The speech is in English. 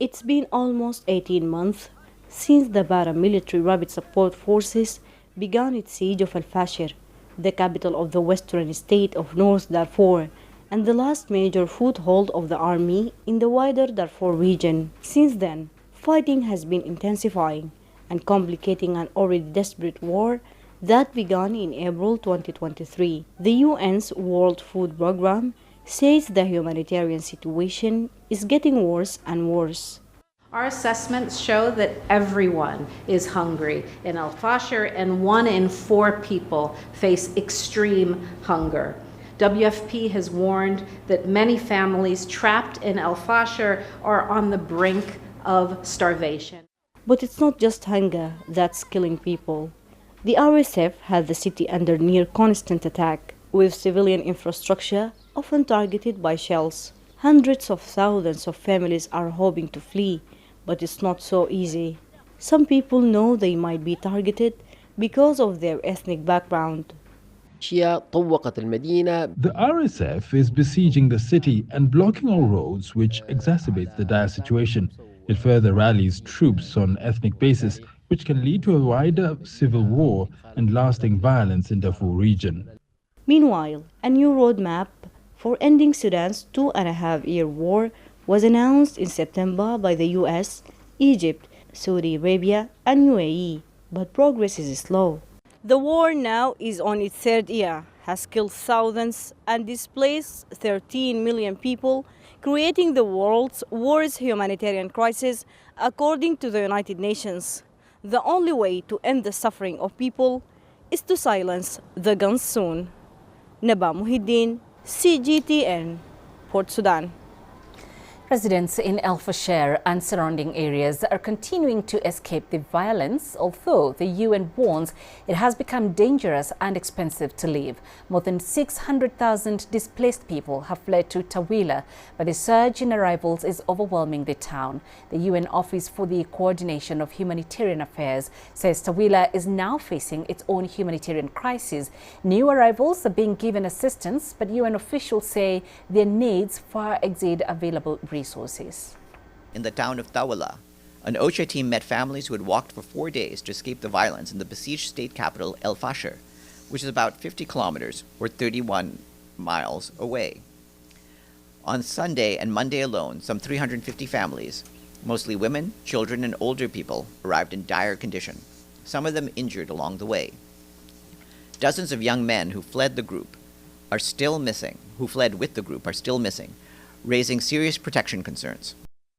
It's been almost 18 months since the paramilitary Rapid Support Forces began its siege of Al-Fashir, the capital of the western state of North Darfur, and the last major foothold of the army in the wider Darfur region. Since then, fighting has been intensifying and complicating an already desperate war that began in April 2023. The UN's World Food Programme says the humanitarian situation is getting worse and worse. Our assessments show that everyone is hungry in Al-Fashir, and 1 in 4 people face extreme hunger. WFP has warned that many families trapped in Al-Fashir are on the brink of starvation. But it's not just hunger that's killing people. The RSF has the city under near constant attack, with civilian infrastructure often targeted by shells. Hundreds of thousands of families are hoping to flee, but it's not so easy. Some people know they might be targeted because of their ethnic background. The RSF is besieging the city and blocking all roads, which exacerbates the dire situation. It further rallies troops on ethnic basis, which can lead to a wider civil war and lasting violence in Darfur region. Meanwhile, a new roadmap for ending Sudan's 2.5-year war was announced in September by the US, Egypt, Saudi Arabia, and UAE, but progress is slow. The war now is on its third year, has killed thousands and displaced 13 million people, creating the world's worst humanitarian crisis, according to the United Nations. The only way to end the suffering of people is to silence the guns soon. Naba Muhiddin, CGTN, Port Sudan. Residents in Al Fashir and surrounding areas are continuing to escape the violence, although the UN warns it has become dangerous and expensive to live. More than 600,000 displaced people have fled to Tawila, but the surge in arrivals is overwhelming the town. The UN Office for the Coordination of Humanitarian Affairs says Tawila is now facing its own humanitarian crisis. New arrivals are being given assistance, but UN officials say their needs far exceed available resources. In the town of Tawala, an OCHA team met families who had walked for 4 days to escape the violence in the besieged state capital El Fasher, which is about 50 kilometers or 31 miles away. On Sunday and Monday alone, some 350 families, mostly women, children, and older people, arrived in dire condition, some of them injured along the way. Dozens of young men who fled with the group are still missing, raising serious protection concerns.